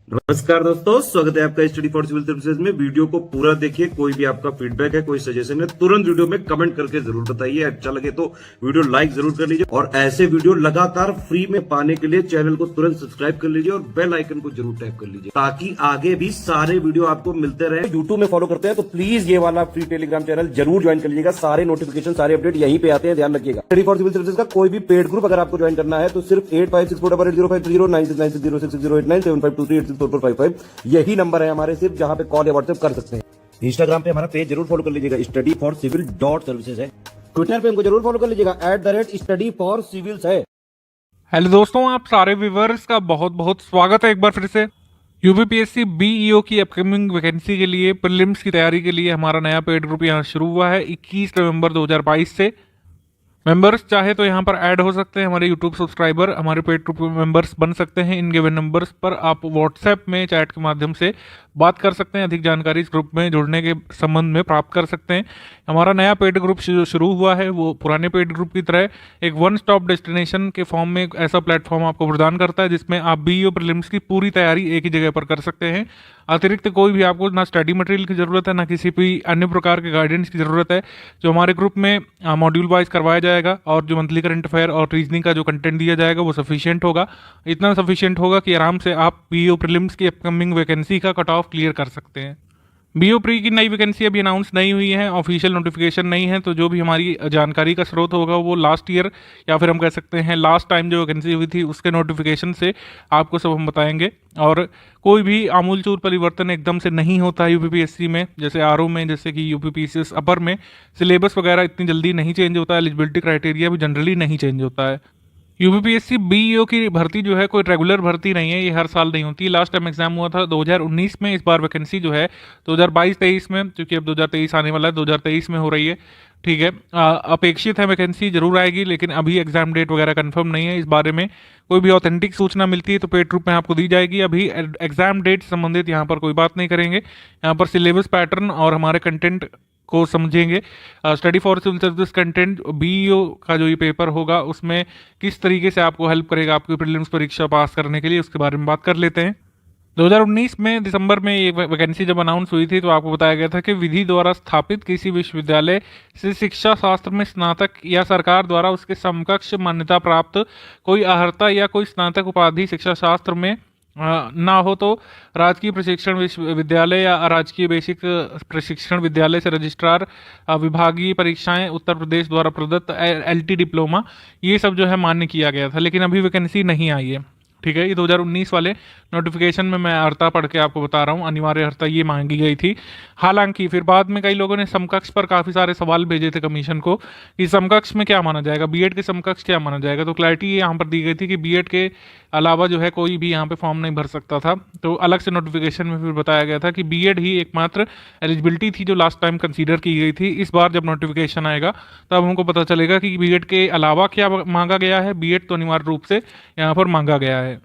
नमस्कार दोस्तों, स्वागत है आपका स्टडी फॉर सिविल सर्विसेज में। वीडियो को पूरा देखिए। कोई भी आपका फीडबैक है, कोई सजेशन है, तुरंत वीडियो में कमेंट करके जरूर बताइए। अच्छा लगे तो वीडियो लाइक जरूर कर लीजिए और ऐसे वीडियो लगातार फ्री में पाने के लिए चैनल को तुरंत सब्सक्राइब कर लीजिए और बेल आइकन को जरूर टैप कर लीजिए ताकि आगे भी सारे वीडियो आपको मिलते रहे। यूट्यूब में फॉलो करते हैं तो प्लीज ये वाला फ्री टेलीग्राम चैनल जरूर ज्वाइन कर लीजिएगा। सारे नोटिफिकेशन, सारे अपडेट यहीं पे आते हैं, ध्यान रखिएगा। स्टडी फॉर सिविल सर्विसेज का कोई भी पेड ग्रुप अगर आपको ज्वाइन करना है तो सिर्फ 856488053096907523864455 यही नंबर है हमारे, सिर्फ जहां पे कॉल या व्हाट्सएप कर सकते हैं। इंस्टाग्राम पे हमारा पेज जरूर फॉलो कर लीजिएगा, स्टडी फॉर सिविल .सर्विसेज है। ट्विटर पे हमको जरूर फॉलो कर लीजिएगा, @स्टडी फॉर सिविल्स है। हेलो दोस्तों, आप सारे व्यूवर्स का बहुत बहुत स्वागत है एक बार फिर से। यूपीपीएससी बीईओ की अपकमिंग वैकेंसी के लिए, प्रीलिम्स की तैयारी के लिए हमारा नया पेड ग्रुप यहाँ शुरू हुआ है 21 नवंबर 2022 से। मेंबर्स चाहे तो यहाँ पर ऐड हो सकते हैं। हमारे यूट्यूब सब्सक्राइबर हमारे पेड ग्रुप में मेंबर्स बन सकते हैं। इन गिवन नंबर्स पर आप व्हाट्सएप में चैट के माध्यम से बात कर सकते हैं। अधिक जानकारी इस ग्रुप में जुड़ने के संबंध में प्राप्त कर सकते हैं। हमारा नया पेड ग्रुप शुरू हुआ है वो पुराने पेड ग्रुप की तरह एक वन स्टॉप डेस्टिनेशन के फॉर्म में एक ऐसा प्लेटफॉर्म आपको प्रदान करता है जिसमें आप बीईओ प्रीलिम्स की पूरी तैयारी एक ही जगह पर कर सकते हैं। अतिरिक्त कोई भी आपको ना स्टडी मटेरियल की ज़रूरत है, ना किसी भी अन्य प्रकार के गाइडेंस की ज़रूरत है। जो हमारे ग्रुप में मॉड्यूल वाइज करवाया जाएगा और जो मंथली करंट अफेयर और रीजनिंग का जो कंटेंट दिया जाएगा वो सफिशिएंट होगा। इतना सफिशिएंट होगा कि आराम से आप बीईओ प्रीलिम्स की अपकमिंग वैकेंसी का कट ऑफ क्लियर कर सकते हैं। बीओ प्री की नई वैकेंसी अभी अनाउंस नहीं हुई है, ऑफिशियल नोटिफिकेशन नहीं है, तो जो भी हमारी जानकारी का स्रोत होगा वो लास्ट ईयर या फिर हम कह सकते हैं लास्ट टाइम जो वैकेंसी हुई थी उसके नोटिफिकेशन से आपको सब हम बताएंगे। और कोई भी आमूलचूल परिवर्तन एकदम से नहीं होता है यूपीपीएससी में, जैसे आरओ में, जैसे कि यूपीपीसीएस अपर में सिलेबस वगैरह इतनी जल्दी नहीं चेंज होता है। एलिजिबिलिटी क्राइटेरिया भी जनरली नहीं चेंज होता है। यूपीपीएससी बीईओ की भर्ती जो है कोई रेगुलर भर्ती नहीं है, ये हर साल नहीं होती। लास्ट टाइम एग्जाम हुआ था 2019 में, इस बार वैकेंसी जो है 2022-23 में, क्योंकि अब 2023 आने वाला है, 2023 में हो रही है। ठीक है, अपेक्षित है वैकेंसी जरूर आएगी, लेकिन अभी एग्जाम डेट वगैरह कंफर्म नहीं है। इस बारे में कोई भी ऑथेंटिक सूचना मिलती है तो पेड ग्रुप में आपको दी जाएगी। अभी एग्जाम डेट संबंधित यहाँ पर कोई बात नहीं करेंगे। यहाँ पर सिलेबस पैटर्न और हमारे कंटेंट को समझेंगे। Study for civil service content BEO का जो ये पेपर होगा उसमें किस तरीके से आपको हेल्प करेगा आपकी प्रीलिम्स परीक्षा पास करने के लिए, उसके बारे में बात कर लेते हैं। 2019 में दिसंबर में ये वैकेंसी जब अनाउंस हुई थी तो आपको बताया गया था कि विधि द्वारा स्थापित किसी विश्वविद्यालय से शिक्षा शास्त्र में स्नातक या सरकार द्वारा उसके समकक्ष मान्यता प्राप्त कोई अर्हता या कोई स्नातक उपाधि शिक्षा शास्त्र में ना हो तो राजकीय प्रशिक्षण विश्वविद्यालय या अराजकीय बेसिक प्रशिक्षण विद्यालय से रजिस्ट्रार विभागीय परीक्षाएं उत्तर प्रदेश द्वारा प्रदत्त एलटी डिप्लोमा, ये सब जो है मान्य किया गया था। लेकिन अभी वैकेंसी नहीं आई है। ठीक है, ये 2019 वाले नोटिफिकेशन में मैं अर्हता पढ़ के आपको बता रहा हूँ, अनिवार्य अर्हता ये मांगी गई थी। हालांकि फिर बाद में कई लोगों ने समकक्ष पर काफ़ी सारे सवाल भेजे थे कमीशन को कि समकक्ष में क्या माना जाएगा, बीएड के समकक्ष क्या माना जाएगा। तो क्लैरिटी ये यहाँ पर दी गई थी कि बीएड के अलावा जो है कोई भी यहाँ पे फॉर्म नहीं भर सकता था। तो अलग से नोटिफिकेशन में फिर बताया गया था कि बीएड ही एकमात्र एलिजिबिलिटी थी जो लास्ट टाइम कंसीडर की गई थी। इस बार जब नोटिफिकेशन आएगा तब हमको पता चलेगा कि बीएड के अलावा क्या मांगा गया है। बीएड तो अनिवार्य रूप से यहाँ पर मांगा गया है।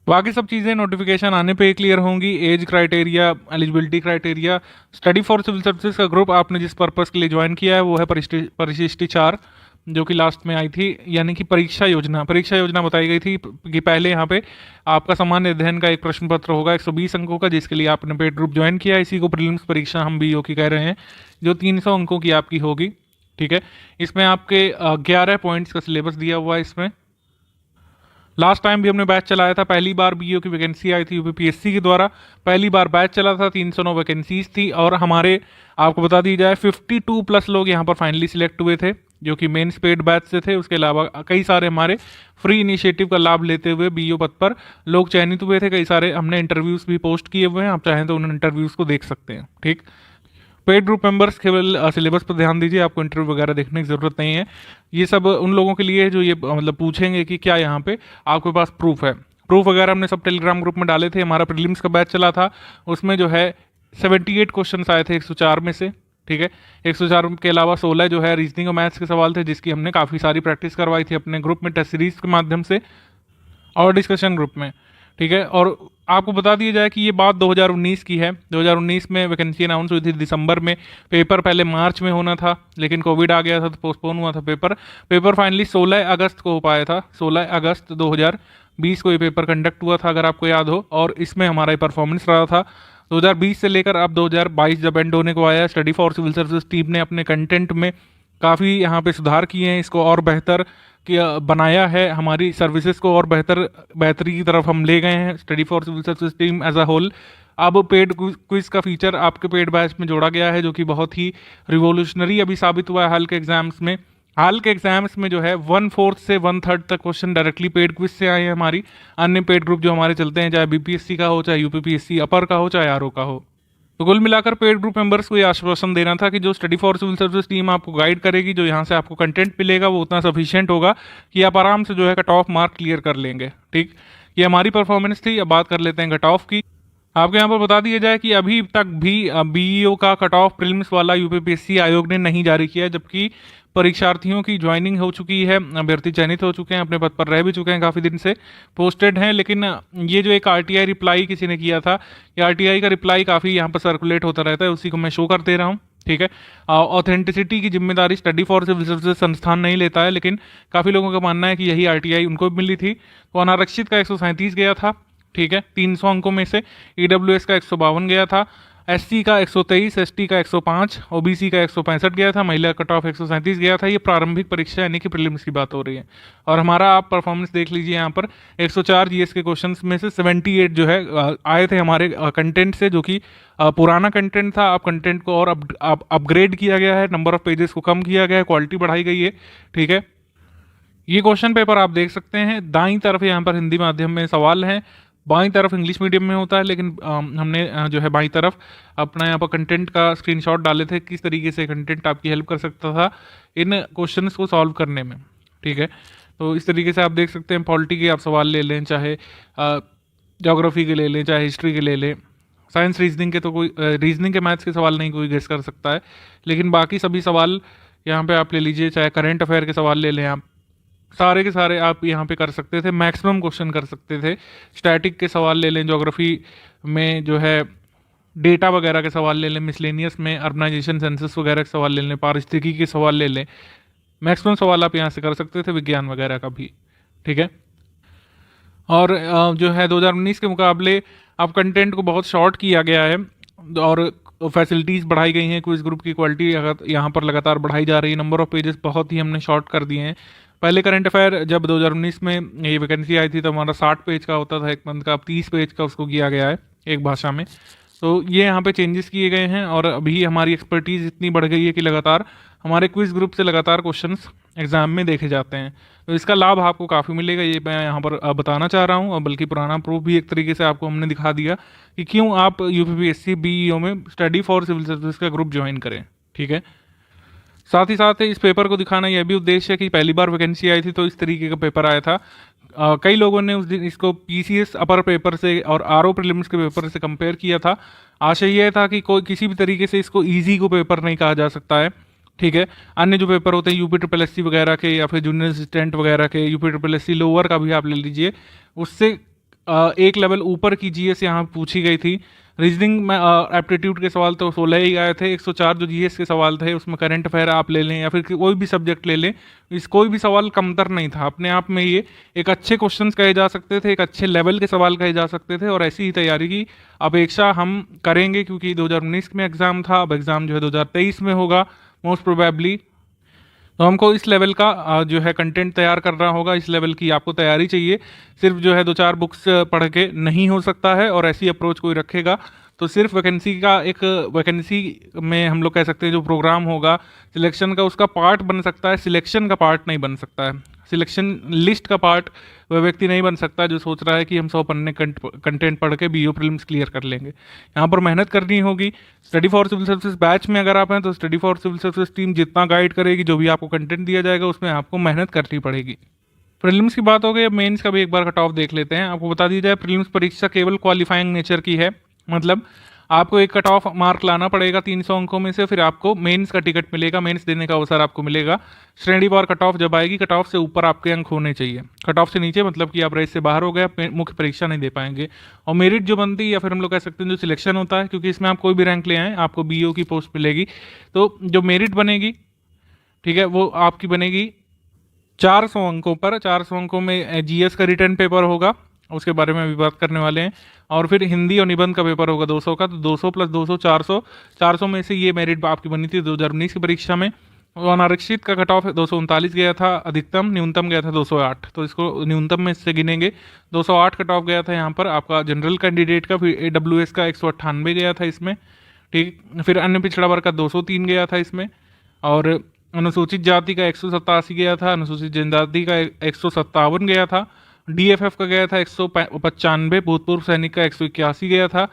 बाकी सब चीज़ें नोटिफिकेशन आने पे क्लियर होंगी। Age criteria, eligibility criteria. Study for civil services का ग्रुप आपने जिस पर्पस के लिए ज्वाइन किया है वो है परिशिष्टि 4 जो कि लास्ट में आई थी, यानी कि परीक्षा योजना। परीक्षा योजना बताई गई थी कि पहले यहाँ पे आपका सामान्य अध्ययन का एक प्रश्न पत्र होगा 120 अंकों का, जिसके लिए आपने पेड ग्रुप ज्वाइन किया है। इसी को प्रीलिम्स परीक्षा हम बीईओ की कह रहे हैं, जो 300 अंकों की आपकी होगी। ठीक है, इसमें आपके 11 पॉइंट्स का सिलेबस दिया हुआ है। इसमें लास्ट टाइम भी हमने बैच चलाया था, पहली बार बीईओ की वैकेंसी आई थी यूपीपीएससी के द्वारा, पहली बार बैच चला था, 309 वैकेंसीज थी। और हमारे आपको बता दी जाए 52 प्लस लोग यहाँ पर फाइनली सिलेक्ट हुए थे जो कि मेंस पेड बैच से थे। उसके अलावा कई सारे हमारे फ्री इनिशिएटिव का लाभ लेते हुए बीईओ पद पर लोग चयनित हुए थे। कई सारे हमने इंटरव्यूज़ भी पोस्ट किए हुए हैं, आप चाहें तो उन इंटरव्यूज़ को देख सकते हैं। ठीक, पेड ग्रुप मेंबर्स केवल सिलेबस पर ध्यान दीजिए, आपको इंटरव्यू वगैरह देखने की ज़रूरत नहीं है। ये सब उन लोगों के लिए है जो ये मतलब पूछेंगे कि क्या यहाँ पे आपके पास प्रूफ है। प्रूफ वगैरह हमने सब टेलीग्राम ग्रुप में डाले थे। हमारा प्रीलिम्स का बैच चला था, उसमें जो है 78 क्वेश्चन आए थे 104 में से। ठीक है, 104 के अलावा 16 जो है रीजनिंग और मैथ्स के सवाल थे, जिसकी हमने काफ़ी सारी प्रैक्टिस करवाई थी अपने ग्रुप में टेस्ट सीरीज के माध्यम से और डिस्कशन ग्रुप में। ठीक है, और आपको बता दिया जाए कि ये बात 2019 की है। 2019 में वैकेंसी अनाउंस हुई थी दिसंबर में, पेपर पहले मार्च में होना था लेकिन कोविड आ गया था तो पोस्टपोन हुआ था पेपर फाइनली 16 अगस्त को हो पाया था। 16 अगस्त 2020 को ये पेपर कंडक्ट हुआ था अगर आपको याद हो, और इसमें हमारा ये परफॉर्मेंस रहा था। 2020 से लेकर अब 2022 जब एंड होने को आया, study for civil services team ने अपने कंटेंट में काफ़ी यहाँ पे सुधार किए हैं, इसको और बेहतर बनाया है, हमारी सर्विसेज को और बेहतरी की तरफ हम ले गए हैं। Study for civil services team as a whole अब पेड क्विज का फीचर आपके पेड बैच में जोड़ा गया है, जो कि बहुत ही रिवोल्यूशनरी अभी साबित हुआ है हाल के एग्जाम्स में। हाल के एग्जाम्स में जो है 1/4 से 1/3 तक क्वेश्चन डायरेक्टली पेड क्विज से आए हैं हमारी। अन्य पेड ग्रुप जो हमारे चलते हैं, चाहे बीपीएससी का हो, चाहे यूपीपीएससी अपर का हो, चाहे आरओ का हो। तो कुल मिलाकर पेड ग्रुप मेंबर्स को ये आश्वासन देना था कि जो study for civil services team आपको गाइड करेगी, जो यहाँ से आपको कंटेंट मिलेगा, वो उतना सफिशिएंट होगा कि आप आराम से जो है कट ऑफ मार्क क्लियर कर लेंगे। ठीक, ये हमारी परफॉर्मेंस थी। अब बात कर लेते हैं कट ऑफ की। आपको यहाँ पर बता दिया जाए कि अभी तक भी बीईओ का कट ऑफ प्रीलिम्स वाला यूपीपीएससी आयोग ने नहीं जारी किया है, जबकि परीक्षार्थियों की ज्वाइनिंग हो चुकी है, अभ्यर्थी चयनित हो चुके हैं, अपने पद पर रह भी चुके हैं, काफ़ी दिन से पोस्टेड हैं। लेकिन ये जो एक आरटीआई रिप्लाई किसी ने किया था, ये आरटीआई का रिप्लाई काफ़ी यहाँ पर सर्कुलेट होता रहता है, उसी को मैं शो कर दे रहा हूँ। ठीक है, ऑथेंटिसिटी की जिम्मेदारी स्टडी फॉर सिविल सर्विसेज संस्थान नहीं लेता है, लेकिन काफ़ी लोगों का मानना है कि यही आरटीआई उनको भी मिली थी। तो अनारक्षित का 137 गया था, ठीक है, 300 अंकों में से। ईडब्ल्यूएस का 152 गया था, एससी का 123, एसटी का 105, ओबीसी का 165 गया था, महिला कट ऑफ 137 गया था। ये प्रारंभिक परीक्षा यानी कि प्रीलिम्स की बात हो रही है। और हमारा आप परफॉर्मेंस देख लीजिए, यहाँ पर 104 जीएस के क्वेश्चंस में से 78 जो है आए थे हमारे कंटेंट से, जो कि पुराना कंटेंट था। अब कंटेंट को और अपग्रेड किया गया है, नंबर ऑफ पेजेस को कम किया गया है, क्वालिटी बढ़ाई गई है। ठीक है, ये क्वेश्चन पेपर आप देख सकते हैं, दाईं तरफ यहाँ पर हिंदी माध्यम में सवाल हैं, बाईं तरफ इंग्लिश मीडियम में होता है। लेकिन हमने जो है बाईं तरफ अपना यहाँ पर कंटेंट का स्क्रीनशॉट डाले थे, किस तरीके से कंटेंट आपकी हेल्प कर सकता था इन क्वेश्चंस को सॉल्व करने में। ठीक है, तो इस तरीके से आप देख सकते हैं, पॉलिटी के आप सवाल ले लें, चाहे ज्योग्राफी के ले लें, चाहे हिस्ट्री के ले लें, साइंस रीजनिंग के तो कोई रीजनिंग के मैथ्स के सवाल नहीं कोई गेस कर सकता है, लेकिन बाकी सभी सवाल यहाँ पे आप ले लीजिए, चाहे करंट अफेयर के सवाल ले लें, आप सारे के सारे आप यहाँ पे कर सकते थे, मैक्सिमम क्वेश्चन कर सकते थे। स्टैटिक के सवाल ले लें, ज्योग्राफी में जो है डेटा वगैरह के सवाल ले लें, मिसलेनियस में अर्बनाइजेशन सेंसस वगैरह के सवाल ले लें, पारिस्थितिकी के सवाल ले लें, मैक्सिमम सवाल आप यहाँ से कर सकते थे, विज्ञान वगैरह का भी। ठीक है, और जो है 2019 के मुकाबले अब कंटेंट को बहुत शॉर्ट किया गया है और फैसिलिटीज़ बढ़ाई गई हैं। क्विज ग्रुप की क्वालिटी यहाँ पर लगातार बढ़ाई जा रही है, नंबर ऑफ पेजेस बहुत ही हमने शॉर्ट कर दिए हैं। पहले करंट अफेयर जब 2019 में ये वैकेंसी आई थी तो हमारा 60 पेज का होता था एक मंथ का, अब 30 पेज का उसको किया गया है एक भाषा में। तो ये यहाँ पे चेंजेस किए गए हैं और अभी हमारी एक्सपर्टीज़ इतनी बढ़ गई है कि लगातार हमारे क्विज ग्रुप से लगातार क्वेश्चंस एग्जाम में देखे जाते हैं। तो इसका लाभ आपको काफ़ी मिलेगा, ये मैं यहाँ पर बताना चाह रहा हूँ, और बल्कि पुराना प्रूफ भी एक तरीके से आपको हमने दिखा दिया कि क्यों आप यूपीपीएससी बीईओ में स्टडी फॉर सिविल सर्विस का ग्रुप ज्वाइन करें। ठीक है, साथ ही साथ इस पेपर को दिखाना यह भी उद्देश्य है कि पहली बार वैकेंसी आई थी तो इस तरीके का पेपर आया था। कई लोगों ने उस दिन इसको पीसीएस अपर पेपर से और आरओ प्रीलिम्स के पेपर से कंपेयर किया था। आशय यह था कि कोई किसी भी तरीके से इसको इजी को पेपर नहीं कहा जा सकता है। ठीक है, अन्य जो पेपर होते हैं यूपी ट्रिपल एससी वगैरह के या फिर जूनियर असिस्टेंट वगैरह के, यूपी ट्रिपल एससी लोअर का भी आप ले लीजिए, उससे एक लेवल ऊपर की जीएस यहाँ पूछी गई थी। रीजनिंग में एप्टीट्यूड के सवाल तो 16 ही आए थे, 104 जो जीएस के सवाल थे उसमें करंट अफेयर आप ले लें या फिर कोई भी सब्जेक्ट ले लें, इस कोई भी सवाल कमतर नहीं था। अपने आप में ये एक अच्छे क्वेश्चंस कहे जा सकते थे, एक अच्छे लेवल के सवाल कहे जा सकते थे, और ऐसी ही तैयारी की अपेक्षा हम करेंगे क्योंकि 2019 में एग्ज़ाम था, अब एग्ज़ाम जो है 2023 में होगा मोस्ट प्रोबेबली। तो हमको इस लेवल का जो है कंटेंट तैयार करना होगा, इस लेवल की आपको तैयारी चाहिए। सिर्फ जो है 2-4 बुक्स पढ़ के नहीं हो सकता है, और ऐसी अप्रोच कोई रखेगा तो सिर्फ वैकेंसी का एक वैकेंसी में हम लोग कह सकते हैं जो प्रोग्राम होगा सिलेक्शन का उसका पार्ट बन सकता है, सिलेक्शन का पार्ट नहीं बन सकता है। सिलेक्शन लिस्ट का पार्ट वह व्यक्ति नहीं बन सकता जो सोच रहा है कि हम 100 पन्ने कंटेंट पढ़ के बीईओ प्रीलिम्स क्लियर कर लेंगे। यहाँ पर मेहनत करनी होगी। Study for civil services batch में अगर आप हैं तो study for civil services team जितना गाइड करेगी, जो भी आपको कंटेंट दिया जाएगा उसमें आपको मेहनत करनी पड़ेगी। प्रीलिम्स की बात हो गई, अब मेंस का भी एक बार कट ऑफ देख लेते हैं। आपको बता दी जाए प्रीलिम्स परीक्षा केवल क्वालिफाइंग नेचर की है, मतलब आपको एक कट ऑफ मार्क लाना पड़ेगा 300 अंकों में से, फिर आपको मेंस का टिकट मिलेगा, मेंस देने का अवसर आपको मिलेगा। श्रेणीवार कट ऑफ जब आएगी, कट ऑफ से ऊपर आपके अंक होने चाहिए, कट ऑफ से नीचे मतलब कि आप रेस से बाहर हो गए, आप मुख्य परीक्षा नहीं दे पाएंगे। और मेरिट जो बनती है या फिर हम लोग कह सकते हैं जो सिलेक्शन होता है, क्योंकि इसमें आप कोई भी रैंक ले आए आपको बीईओ की पोस्ट मिलेगी, तो जो मेरिट बनेगी, ठीक है, वो आपकी बनेगी 400 अंकों पर। 400 अंकों में जीएस का रिटर्न पेपर होगा, उसके बारे में अभी बात करने वाले हैं। और फिर हिंदी और निबंध का पेपर होगा 200 का, तो 200 प्लस 200 400। 400 में से ये मेरिट आपकी बनी थी 2019 की परीक्षा में। और अनारक्षित का कट ऑफ 239 गया था अधिकतम, न्यूनतम गया था 208, तो इसको न्यूनतम में से गिनेंगे। 208 कट ऑफ गया था यहाँ पर आपका जनरल कैंडिडेट का, फिर AWS का 198 गया था इसमें, ठीक। फिर अन्य पिछड़ा वर्ग का 203 गया था इसमें, और अनुसूचित जाति का 187 गया था, अनुसूचित जनजाति का 157 गया था, DFF का गया था 195, भूतपूर्व सैनिक का 181 गया था,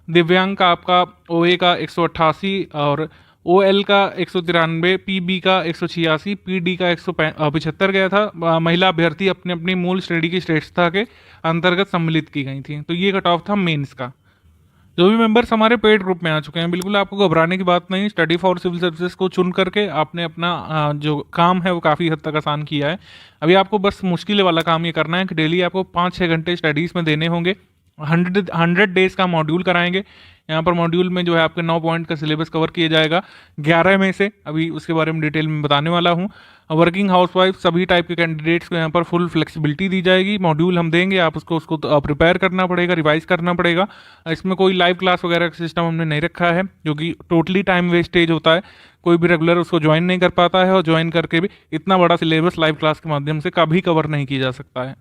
दिव्यांग का आपका OA का 188 और OL का 193, PB का 186, PD का 175 गया था। महिला अभ्यर्थी अपने अपनी मूल श्रेणी की श्रेष्ठता के अंतर्गत सम्मिलित की गई थी। तो ये कट ऑफ था मेंस का। जो भी मेंबर्स हमारे पेड ग्रुप में आ चुके हैं, बिल्कुल आपको घबराने की बात नहीं। स्टडी फॉर सिविल सर्विसेज को चुन करके आपने अपना जो काम है वो काफ़ी हद तक आसान किया है। अभी आपको बस मुश्किल वाला काम ये करना है कि डेली आपको 5-6 घंटे स्टडीज़ में देने होंगे। 100 डेज का मॉड्यूल कराएंगे। यहाँ पर मॉड्यूल में जो है आपके 9 पॉइंट का सिलेबस कवर किया जाएगा 11 में से, अभी उसके बारे में डिटेल में बताने वाला हूँ। वर्किंग हाउसवाइफ सभी टाइप के कैंडिडेट्स को यहाँ पर फुल फ्लेक्सिबिलिटी दी जाएगी। मॉड्यूल हम देंगे, आप उसको प्रिपेयर करना पड़ेगा, रिवाइज करना पड़ेगा। इसमें कोई लाइव क्लास वगैरह का सिस्टम हमने नहीं रखा है, जो कि टोटली टाइम वेस्टेज होता है। कोई भी रेगुलर उसको ज्वाइन नहीं कर पाता है, और ज्वाइन करके भी इतना बड़ा सिलेबस लाइव क्लास के माध्यम से कभी कवर नहीं किया जा सकता है।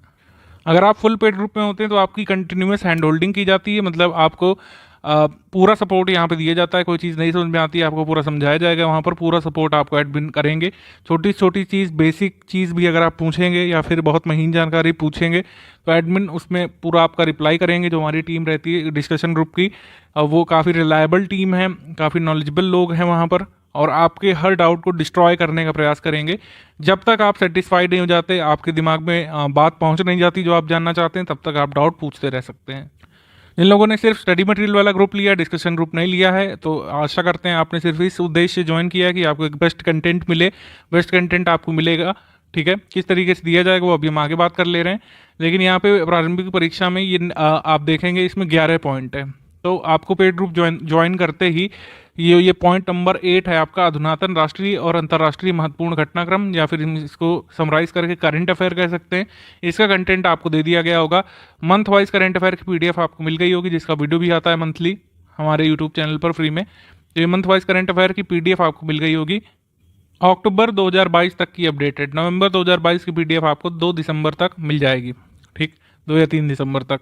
अगर आप फुल पेड ग्रुप में होते हैं तो आपकी कंटिन्यूस हैंड होल्डिंग की जाती है, मतलब आपको पूरा सपोर्ट यहाँ पे दिया जाता है। कोई चीज़ नहीं समझ में आती है आपको पूरा समझाया जाएगा, वहाँ पर पूरा सपोर्ट आपको एडमिन करेंगे। छोटी छोटी चीज़, बेसिक चीज़ भी अगर आप पूछेंगे या फिर बहुत महीन जानकारी पूछेंगे तो एडमिन उसमें पूरा आपका रिप्लाई करेंगे। जो हमारी टीम रहती है डिस्कशन ग्रुप की, वो काफ़ी रिलायबल टीम है, काफ़ी नॉलेजेबल लोग हैं वहाँ पर, और आपके हर डाउट को डिस्ट्रॉय करने का प्रयास करेंगे। जब तक आप सेटिस्फाइड नहीं हो जाते, आपके दिमाग में बात पहुंच नहीं जाती जो आप जानना चाहते हैं, तब तक आप डाउट पूछते रह सकते हैं। जिन लोगों ने सिर्फ स्टडी मटेरियल वाला ग्रुप लिया, डिस्कशन ग्रुप नहीं लिया है, तो आशा करते हैं आपने सिर्फ इस उद्देश्य से ज्वाइन किया है कि आपको एक बेस्ट कंटेंट मिले। बेस्ट कंटेंट आपको मिलेगा, ठीक है। किस तरीके से दिया जाएगा वो अभी हम आगे बात कर ले रहे हैं। लेकिन यहाँ पे प्रारंभिक परीक्षा में ये आप देखेंगे इसमें 11 पॉइंट है। तो आपको पेड ग्रुप ज्वाइन करते ही ये पॉइंट नंबर 8 है आपका, अधुनातन राष्ट्रीय और अंतर्राष्ट्रीय महत्वपूर्ण घटनाक्रम, या फिर इसको समराइज करके करंट अफेयर कह सकते हैं। इसका कंटेंट आपको दे दिया गया होगा। मंथ वाइज करंट अफेयर की PDF आपको मिल गई होगी, जिसका वीडियो भी आता है मंथली हमारे यूट्यूब चैनल पर फ्री में। तो ये मंथ वाइज करंट अफेयर की PDF आपको मिल गई होगी। अक्टूबर 2022 तक की अपडेटेड, नवंबर 2022 की PDF आपको 2 दिसंबर तक मिल जाएगी, ठीक, 2 या 3 दिसंबर तक।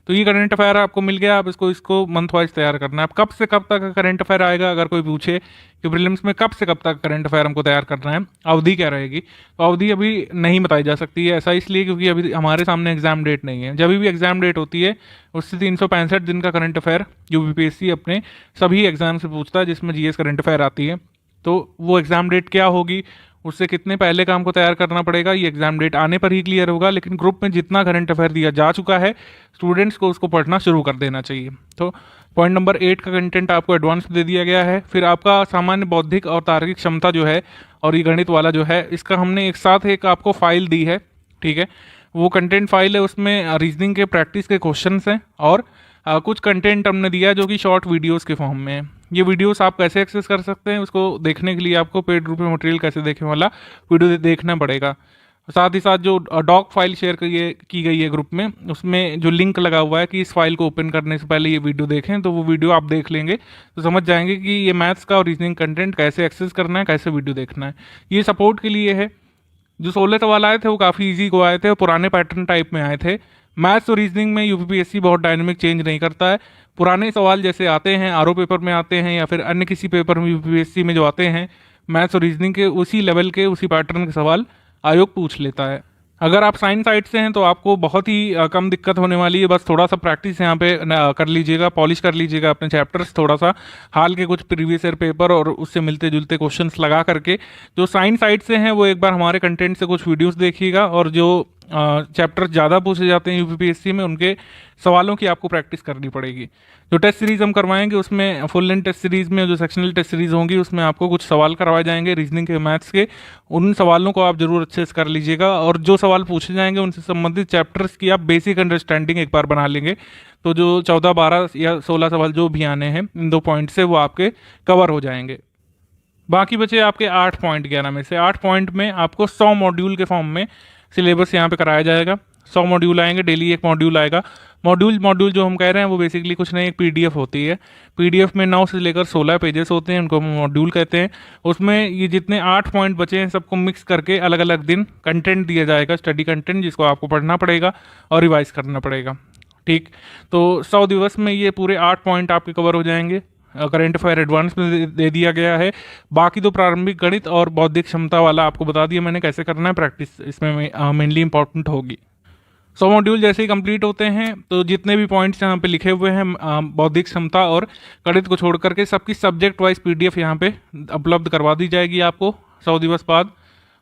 तो ये करंट अफेयर आपको मिल गया। आप इसको मंथ वाइज तैयार करना है। आप कब से कब तक करंट अफेयर आएगा, अगर कोई पूछे कि प्रीलिम्स में कब से कब तक करंट अफेयर हमको तैयार करना है, अवधि क्या रहेगी, तो अवधि अभी नहीं बताई जा सकती है। ऐसा इसलिए क्योंकि अभी हमारे सामने एग्जाम डेट नहीं है। जब भी एग्जाम डेट होती है उससे 365 दिन का करंट अफेयर UPSC अपने सभी एग्जाम से पूछता है, जिसमें GS करंट अफेयर आती है। तो वो एग्जाम डेट क्या होगी, उससे कितने पहले काम को तैयार करना पड़ेगा, ये एग्जाम डेट आने पर ही क्लियर होगा। लेकिन ग्रुप में जितना करंट अफेयर दिया जा चुका है, स्टूडेंट्स को उसको पढ़ना शुरू कर देना चाहिए। तो पॉइंट नंबर 8 का कंटेंट आपको एडवांस दे दिया गया है। फिर आपका सामान्य बौद्धिक और तार्किक क्षमता जो है, और ये गणित वाला जो है, इसका हमने एक साथ एक आपको फाइल दी है, ठीक है। वो कंटेंट फाइल है, उसमें रीजनिंग के प्रैक्टिस के क्वेश्चन हैं, और कुछ कंटेंट हमने दिया है जो कि शॉर्ट वीडियोज़ के फॉर्म में है। ये वीडियोस आप कैसे एक्सेस कर सकते हैं, उसको देखने के लिए आपको पेड ग्रुप में मटेरियल कैसे देखें वाला वीडियो देखना पड़ेगा। साथ ही साथ जो डॉक फाइल शेयर की गई है ग्रुप में, उसमें जो लिंक लगा हुआ है कि इस फाइल को ओपन करने से पहले ये वीडियो देखें, तो वो वीडियो आप देख लेंगे तो समझ जाएंगे कि ये मैथ्स का और रीजनिंग कंटेंट कैसे एक्सेस करना है, कैसे वीडियो देखना है। ये सपोर्ट के लिए है। जो 16 सवाल आए थे वो काफ़ी ईजी को आए थे, और पुराने पैटर्न टाइप में आए थे। मैथ्स और रीजनिंग में UPSC बहुत डायनेमिक चेंज नहीं करता है। पुराने सवाल जैसे आते हैं, RO पेपर में आते हैं, या फिर अन्य किसी पेपर में UPSC में जो आते हैं, मैथ्स और रीजनिंग के उसी लेवल के, उसी पैटर्न के सवाल आयोग पूछ लेता है। अगर आप साइंस साइड से हैं तो आपको बहुत ही कम दिक्कत होने वाली है। बस थोड़ा सा प्रैक्टिस यहाँ पे कर लीजिएगा, पॉलिश कर लीजिएगा अपने चैप्टर्स, थोड़ा सा हाल के कुछ प्रीवियस ईयर पेपर और उससे मिलते जुलते क्वेश्चंस लगा करके। जो साइंस साइड से हैं वो एक बार हमारे कंटेंट से कुछ वीडियोस देखिएगा, और जो चैप्टर ज़्यादा पूछे जाते हैं यूपीपीएससी में, उनके सवालों की आपको प्रैक्टिस करनी पड़ेगी। जो टेस्ट सीरीज़ हम करवाएंगे उसमें फुल लेंथ टेस्ट सीरीज़ में जो सेक्शनल टेस्ट सीरीज़ होंगी उसमें आपको कुछ सवाल करवाए जाएंगे रीजनिंग के, मैथ्स के। उन सवालों को आप जरूर अच्छे से कर लीजिएगा, और जो सवाल पूछे जाएंगे उनसे संबंधित चैप्टर्स की आप बेसिक अंडरस्टैंडिंग एक बार बना लेंगे, तो जो 14, 12 या 16 सवाल जो भी आने हैं इन 2 पॉइंट से वो आपके कवर हो जाएंगे। बाकी बचे आपके 8 पॉइंट। 11 में से 8 पॉइंट में आपको 100 मॉड्यूल के फॉर्म में सिलेबस यहाँ पे कराया जाएगा। 100 मॉड्यूल आएंगे, डेली एक मॉड्यूल आएगा। मॉड्यूल जो हम कह रहे हैं वो बेसिकली कुछ नहीं, एक पीडीएफ होती है। पीडीएफ में 9 से लेकर 16 पेजेस होते हैं, उनको हम मॉड्यूल कहते हैं। उसमें ये जितने 8 पॉइंट बचे हैं सबको मिक्स करके अलग अलग दिन कंटेंट दिया जाएगा, स्टडी कंटेंट, जिसको आपको पढ़ना पड़ेगा और रिवाइज करना पड़ेगा। ठीक, तो 100 दिवस में ये पूरे 8 पॉइंट आपके कवर हो जाएंगे। करंट अफेयर एडवांस में दे दिया गया है। बाकी तो प्रारंभिक गणित और बौद्धिक क्षमता वाला आपको बता दिया मैंने कैसे करना है, प्रैक्टिस इसमें मेनली इंपॉर्टेंट होगी। 100 मॉड्यूल जैसे ही कंप्लीट होते हैं तो जितने भी पॉइंट्स यहाँ पे लिखे हुए हैं बौद्धिक क्षमता और गणित को छोड़ करके सबकी सब्जेक्ट वाइज पीडीएफ यहाँ पे उपलब्ध करवा दी जाएगी आपको 100 दिवस बाद।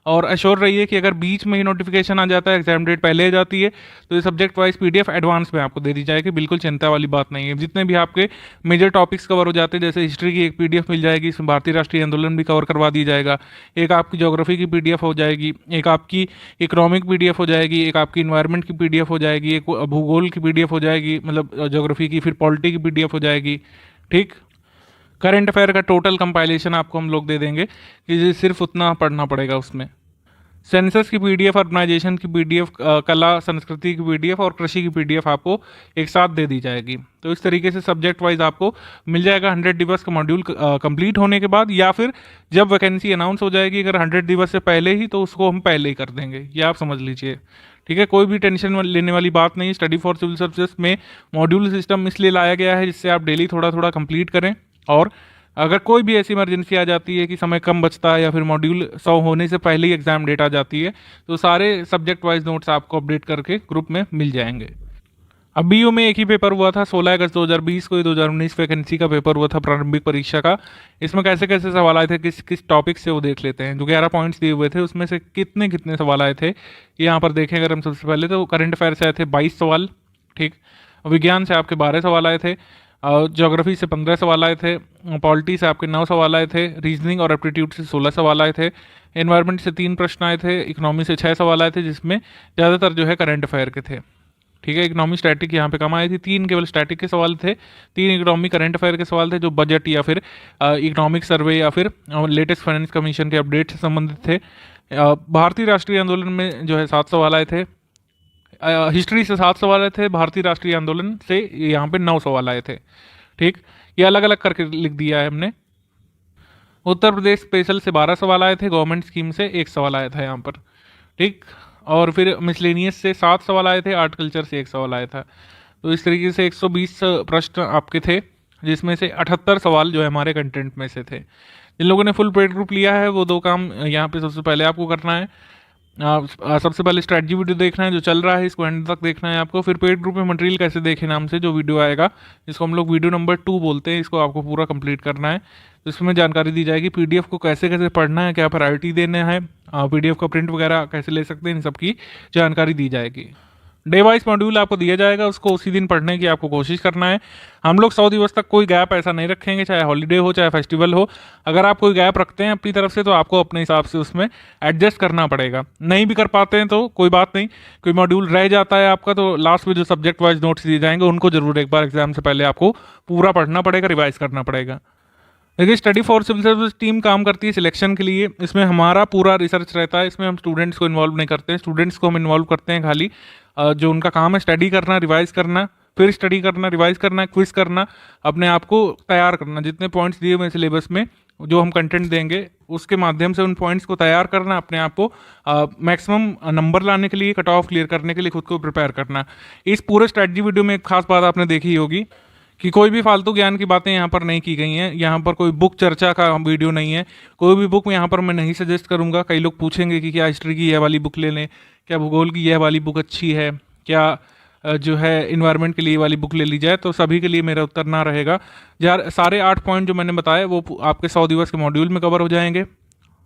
और अश्योर रहिए कि अगर बीच में ही नोटिफिकेशन आ जाता है, एग्जाम डेट पहले आ जाती है, तो ये सब्जेक्ट वाइज पीडीएफ एडवांस में आपको दे दी जाएगी। बिल्कुल चिंता वाली बात नहीं है। जितने भी आपके मेजर टॉपिक्स कवर हो जाते हैं, जैसे हिस्ट्री की एक पीडीएफ मिल जाएगी, इसमें भारतीय राष्ट्रीय आंदोलन भी कवर करवा दी जाएगा। एक आपकी ज्योग्राफी की पीडीएफ हो जाएगी, एक आपकी इकोनॉमिक पीडीएफ हो जाएगी, एक आपकी इन्वायरमेंट की पीडीएफ हो जाएगी, एक भूगोल की पीडीएफ हो जाएगी, मतलब ज्योग्राफी की, फिर पॉलिटी की पीडीएफ हो जाएगी। ठीक, करंट अफेयर का टोटल कंपाइलेशन आपको हम लोग दे देंगे कि सिर्फ उतना पढ़ना पड़ेगा उसमें। सेंसस की पीडीएफ, अर्बनाइजेशन की पीडीएफ, कला संस्कृति की पीडीएफ और कृषि की पीडीएफ आपको एक साथ दे दी जाएगी। तो इस तरीके से सब्जेक्ट वाइज आपको मिल जाएगा 100 दिवस का मॉड्यूल कंप्लीट होने के बाद, या फिर जब वैकेंसी अनाउंस हो जाएगी अगर 100 दिवस से पहले ही, तो उसको हम पहले ही कर देंगे, ये आप समझ लीजिए। ठीक है, कोई भी टेंशन लेने वाली बात नहीं। स्टडी फॉर सिविल सर्विसेज में मॉड्यूल सिस्टम इसलिए लाया गया है जिससे आप डेली थोड़ा थोड़ा कंप्लीट करें, और अगर कोई भी ऐसी इमरजेंसी आ जाती है कि समय कम बचता है या फिर मॉड्यूल 100 होने से पहले ही एग्जाम डेट आ जाती है, तो सारे सब्जेक्ट वाइज नोट्स आपको अपडेट करके ग्रुप में मिल जाएंगे। अब बीयू में एक ही पेपर हुआ था 16 अगस्त 2020 को, 2019 वैकेंसी का पेपर हुआ था प्रारंभिक परीक्षा का। इसमें कैसे कैसे सवाल आए थे, किस किस टॉपिक से, वो देख लेते हैं। जो 11 पॉइंट्स दिए हुए थे उसमें से कितने कितने सवाल आए थे ये यहाँ पर देखें। अगर हम सबसे पहले तो करंट अफेयर से आए थे 22 सवाल। ठीक, विज्ञान से आपके 12 सवाल आए थे, ज्योग्राफी से 15 सवाल आए थे, पॉलिटी से आपके 9 सवाल आए थे, रीजनिंग और एप्टीट्यूड से 16 सवाल आए थे, एनवायरनमेंट से 3 प्रश्न आए थे, इकोनॉमी से 6 सवाल आए थे, जिसमें ज़्यादातर जो है करंट अफेयर के थे। ठीक है, इकोनॉमी स्टैटिक यहाँ पे कम आई थी, 3 केवल स्टैटिक के सवाल थे, 3 इकोनॉमी करंट अफेयर के सवाल थे जो बजट या फिर इकोनॉमिक सर्वे या फिर लेटेस्ट फाइनेंस कमीशन के अपडेट से संबंधित थे। भारतीय राष्ट्रीय आंदोलन में जो है 7 सवाल आए थे, हिस्ट्री से 7 सवाल आए थे, भारतीय राष्ट्रीय आंदोलन से यहाँ पे 9 सवाल आए थे। ठीक, ये अलग अलग करके लिख दिया है हमने। उत्तर प्रदेश स्पेशल से 12 सवाल आए थे, गवर्नमेंट स्कीम से 1 सवाल आया था यहाँ पर। ठीक, और फिर मिसलेनियस से 7 सवाल आए थे, आर्ट कल्चर से 1 सवाल आया था। तो इस तरीके से 120 प्रश्न आपके थे, जिसमें से 78 सवाल जो है हमारे कंटेंट में से थे। जिन लोगों ने फुल पेड ग्रुप लिया है वो 2 काम यहाँ पे सबसे पहले आपको करना है। सबसे पहले स्ट्रैटेजी वीडियो देखना है जो चल रहा है, इसको एंड तक देखना है आपको। फिर पेड ग्रुप में मटेरियल कैसे देखें नाम से जो वीडियो आएगा, जिसको हम लोग वीडियो नंबर 2 बोलते हैं, इसको आपको पूरा कंप्लीट करना है। तो इसमें जानकारी दी जाएगी पीडीएफ को कैसे कैसे पढ़ना है, क्या प्रायोरिटी देना है, पीडीएफ का प्रिंट वगैरह कैसे ले सकते हैं, इन सब की जानकारी दी जाएगी। डे वाइज मॉड्यूल आपको दिया जाएगा, उसको उसी दिन पढ़ने की आपको कोशिश करना है। हम लोग 100 दिवस तक कोई गैप ऐसा नहीं रखेंगे, चाहे हॉलीडे हो चाहे फेस्टिवल हो। अगर आप कोई गैप रखते हैं अपनी तरफ से तो आपको अपने हिसाब से उसमें एडजस्ट करना पड़ेगा। नहीं भी कर पाते हैं तो कोई बात नहीं, कोई मॉड्यूल रह जाता है आपका तो लास्ट में जो सब्जेक्ट वाइज नोट्स दिए जाएंगे उनको जरूर एक बार एग्जाम से पहले आपको पूरा पढ़ना पड़ेगा, रिवाइज करना पड़ेगा। देखिए, study for civil service team काम करती है सिलेक्शन के लिए। इसमें हमारा पूरा रिसर्च रहता है, इसमें हम स्टूडेंट्स को इन्वॉल्व नहीं करते हैं। स्टूडेंट्स को हम इन्वॉल्व करते हैं खाली जो उनका काम है स्टडी करना, रिवाइज करना, फिर स्टडी करना, रिवाइज करना, क्विज करना, अपने आप को तैयार करना। जितने पॉइंट्स दिए हुए सिलेबस में जो हम कंटेंट देंगे उसके माध्यम से उन पॉइंट्स को तैयार करना, अपने आप को मैक्सिमम नंबर लाने के लिए, कट ऑफ क्लियर करने के लिए खुद को प्रिपेयर करना। इस पूरे स्ट्रैटेजी वीडियो में एक खास बात आपने देखी होगी कि कोई भी फालतू ज्ञान की बातें यहाँ पर नहीं की गई हैं। यहाँ पर कोई बुक चर्चा का वीडियो नहीं है, कोई भी बुक यहाँ पर मैं नहीं सजेस्ट करूँगा। कई लोग पूछेंगे कि क्या हिस्ट्री की यह वाली बुक ले लें, क्या भूगोल की यह वाली बुक अच्छी है, क्या जो है इन्वायरमेंट के लिए वाली बुक ले ली जाए, तो सभी के लिए मेरा उत्तर ना रहेगा। यार सारे 8 पॉइंट जो मैंने बताए वो आपके 100 दिवस के मॉड्यूल में कवर हो जाएंगे।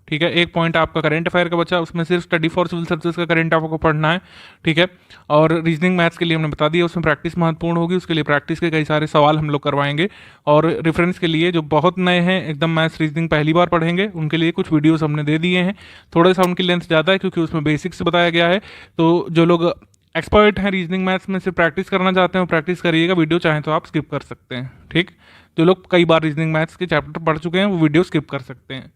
ठीक है। 1 पॉइंट आपका करंट अफेयर का बचा, उसमें सिर्फ स्टडी फॉर सिविल सर्विसेज का करंट आपको पढ़ना है, ठीक है। और रीजनिंग मैथ्स के लिए हमने बता दिया, उसमें प्रैक्टिस महत्वपूर्ण होगी, उसके लिए प्रैक्टिस के कई सारे सवाल हम लोग करवाएंगे। और रेफरेंस के लिए जो बहुत नए हैं एकदम मैथ्स रीजनिंग पहली बार पढ़ेंगे, उनके लिए कुछ वीडियोस हमने दे दिए हैं। थोड़ा सा उनकी लेंथ ज़्यादा है क्योंकि उसमें बेसिक्स बताया गया है। तो जो लोग एक्सपर्ट हैं रीजनिंग मैथ्स में से प्रैक्टिस करना चाहते हैं, प्रैक्टिस करिएगा, वीडियो चाहें तो आप स्किप कर सकते हैं, ठीक। जो लोग कई बार रीजनिंग मैथ्स के चैप्टर पढ़ चुके हैं वो वीडियो स्किप कर सकते हैं।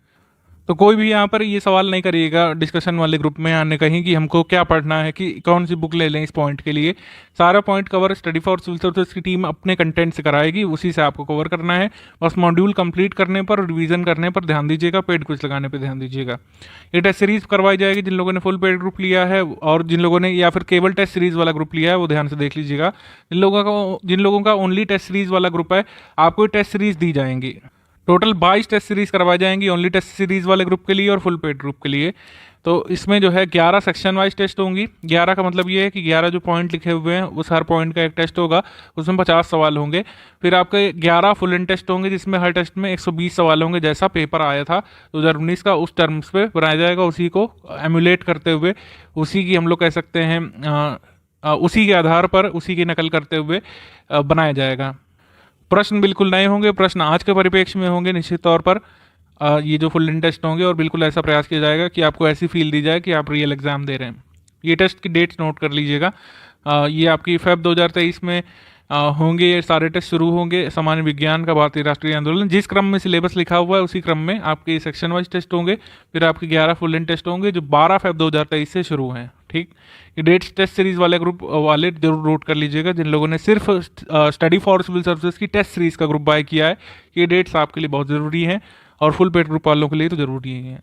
तो कोई भी यहाँ पर ये सवाल नहीं करिएगा डिस्कशन वाले ग्रुप में आने कहीं कि हमको क्या पढ़ना है, कि कौन सी बुक ले लें इस पॉइंट के लिए। सारा point cover study for civil services की टीम अपने कंटेंट से कराएगी, उसी से आपको कवर करना है। बस मॉड्यूल कंप्लीट करने पर, रिवीजन करने पर ध्यान दीजिएगा, पेड क्विज लगाने पर ध्यान दीजिएगा। ये टेस्ट सीरीज करवाई जाएगी जिन लोगों ने फुल पेड ग्रुप लिया है, और जिन लोगों ने या फिर केवल टेस्ट सीरीज वाला ग्रुप लिया है वो ध्यान से देख लीजिएगा। जिन लोगों का ओनली टेस्ट सीरीज वाला ग्रुप है, आपको टेस्ट सीरीज दी जाएंगी। टोटल 22 टेस्ट सीरीज करवाई जाएंगी ओनली टेस्ट सीरीज वाले ग्रुप के लिए और फुल पेड ग्रुप के लिए। तो इसमें जो है 11 सेक्शन वाइज टेस्ट होंगी। 11 का मतलब ये है कि 11 जो पॉइंट लिखे हुए हैं उस हर पॉइंट का एक टेस्ट होगा, उसमें 50 सवाल होंगे। फिर आपके 11 फुल एंड टेस्ट होंगे जिसमें हर टेस्ट में 120 सवाल होंगे, जैसा पेपर आया था 2019 का उस टर्म्स पे बनाया जाएगा, उसी को एमुलेट करते हुए, उसी की हम लोग कह सकते हैं उसी के आधार पर, उसी की नकल करते हुए बनाया जाएगा। प्रश्न बिल्कुल नए होंगे, प्रश्न आज के परिप्रेक्ष्य में होंगे निश्चित तौर पर। ये जो फुल एंड टेस्ट होंगे, और बिल्कुल ऐसा प्रयास किया जाएगा कि आपको ऐसी फील दी जाए कि आप रियल एग्जाम दे रहे हैं। ये टेस्ट की डेट्स नोट कर लीजिएगा। ये आपकी फेब 2023 में होंगे, ये सारे टेस्ट शुरू होंगे। सामान्य विज्ञान का भारतीय राष्ट्रीय आंदोलन, जिस क्रम में सिलेबस लिखा हुआ है उसी क्रम में आपके सेक्शन वाइज टेस्ट होंगे। फिर आपके 11 फुल एंड टेस्ट होंगे जो 12 फेब 2023 से शुरू हैं, ठीक। ये डेट्स टेस्ट सीरीज वाले ग्रुप वाले जरूर नोट कर लीजिएगा जिन लोगों ने सिर्फ स्टडी फॉर सिविल सर्विसेज की टेस्ट सीरीज का ग्रुप बाय किया है। ये डेट्स आपके लिए बहुत ज़रूरी हैं और फुल पेड ग्रुप वालों के लिए तो ज़रूरी ही है।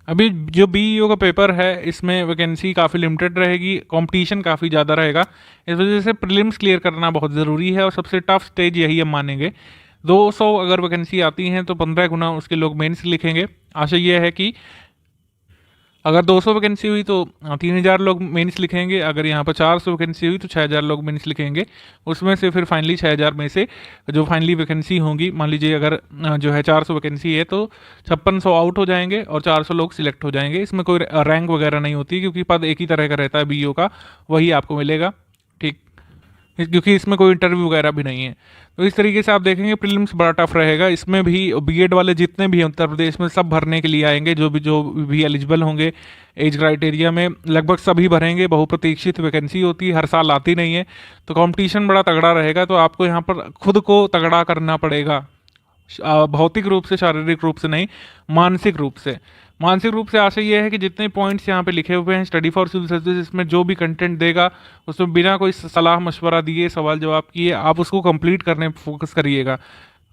अभी जो बीईओ का पेपर है इसमें वैकेंसी काफ़ी लिमिटेड रहेगी, कंपटीशन काफ़ी ज़्यादा रहेगा, इस वजह से प्रीलिम्स क्लियर करना बहुत ज़रूरी है और सबसे टफ स्टेज यही हम मानेंगे। 200 अगर वैकेंसी आती हैं तो 15 गुना उसके लोग मेंस लिखेंगे। आशा ये है कि अगर 200 वैकेंसी हुई तो 3000 लोग मेंस लिखेंगे, अगर यहाँ पर 400 वैकेंसी हुई तो 6000 लोग मेंस लिखेंगे। उसमें से फिर फाइनली 6000 में से जो फाइनली वैकेंसी होंगी, मान लीजिए अगर जो है 400 वैकेंसी है तो 5600 आउट हो जाएंगे और 400 लोग सिलेक्ट हो जाएंगे। इसमें कोई रैंक वगैरह नहीं होती क्योंकि पद एक ही तरह का रहता है बीईओ का, वही आपको मिलेगा, ठीक, क्योंकि इसमें कोई इंटरव्यू वगैरह भी नहीं है। तो इस तरीके से आप देखेंगे प्रीलिम्स बड़ा टफ रहेगा। इसमें भी बीएड वाले जितने भी हैं उत्तर प्रदेश में सब भरने के लिए आएंगे, जो भी एलिजिबल होंगे एज क्राइटेरिया में लगभग सभी भरेंगे। बहुप्रतीक्षित वैकेंसी होती है, हर साल आती नहीं है, तो कंपटीशन बड़ा तगड़ा रहेगा। तो आपको यहाँ पर खुद को तगड़ा करना पड़ेगा, भौतिक रूप से, शारीरिक रूप से नहीं, मानसिक रूप से। मानसिक रूप से आशा ये है कि जितने पॉइंट्स यहाँ पे लिखे हुए हैं स्टडी फॉर सिविल सर्विसेज, इसमें जो भी कंटेंट देगा उसमें बिना कोई सलाह मशवरा दिए, सवाल जवाब किए, आप उसको कंप्लीट करने पर फोकस करिएगा।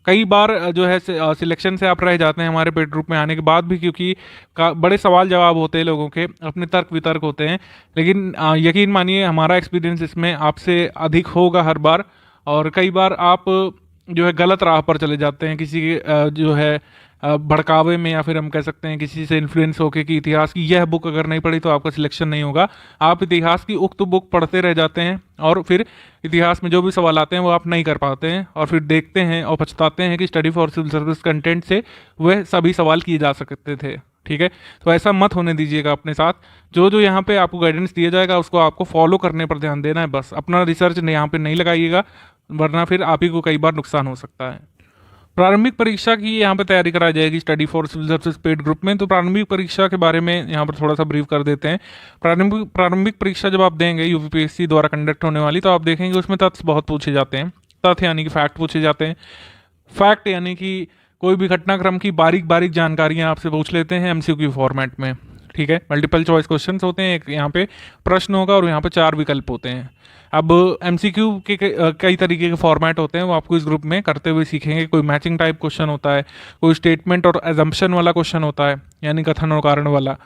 कई बार जो है सिलेक्शन से आप रह जाते हैं हमारे पेड ग्रुप में आने के बाद भी, क्योंकि बड़े सवाल जवाब होते हैं लोगों के, अपने तर्क वितर्क होते हैं, लेकिन यकीन मानिए हमारा एक्सपीरियंस इसमें आपसे अधिक होगा हर बार। और कई बार आप जो है गलत राह पर चले जाते हैं किसी के जो है भड़कावे में, या फिर हम कह सकते हैं किसी से इन्फ्लुएंस होके कि इतिहास की यह बुक अगर नहीं पढ़ी तो आपका सिलेक्शन नहीं होगा। आप इतिहास की उक्त बुक पढ़ते रह जाते हैं और फिर इतिहास में जो भी सवाल आते हैं वो आप नहीं कर पाते हैं, और फिर देखते हैं और पछताते हैं कि study for civil service content से वह सभी सवाल किए जा सकते थे, ठीक है। तो ऐसा मत होने दीजिएगा अपने साथ। जो यहाँ पे आपको गाइडेंस दिया जाएगा उसको आपको फॉलो करने पर ध्यान देना है, बस अपना रिसर्च यहाँ पे नहीं लगाइएगा, वरना फिर आप ही को कई बार नुकसान हो सकता है। प्रारंभिक परीक्षा की यहाँ पे तैयारी कराई जाएगी study for civil services paid group में। तो प्रारंभिक परीक्षा के बारे में यहाँ पर थोड़ा सा ब्रीफ कर देते हैं। प्रारंभिक परीक्षा जब आप देंगे यूपीपीएससी द्वारा कंडक्ट होने वाली, तो आप देखेंगे उसमें तथ्य बहुत पूछे जाते हैं। तथ्य यानी कि फैक्ट पूछे जाते हैं। फैक्ट यानी कि कोई भी घटनाक्रम की बारीक बारीक जानकारियाँ आपसे पूछ लेते हैं एमसीक्यू फॉर्मेट में, ठीक है। मल्टीपल चॉइस क्वेश्चन होते हैं, एक यहाँ पे प्रश्न होगा और यहाँ पे 4 विकल्प होते हैं। अब एमसीक्यू के कई तरीके के फॉर्मेट होते हैं, वो आपको इस ग्रुप में करते हुए सीखेंगे। कोई मैचिंग टाइप क्वेश्चन होता है, कोई स्टेटमेंट और एजम्पशन वाला क्वेश्चन होता है, यानी कथन और कारण वाला,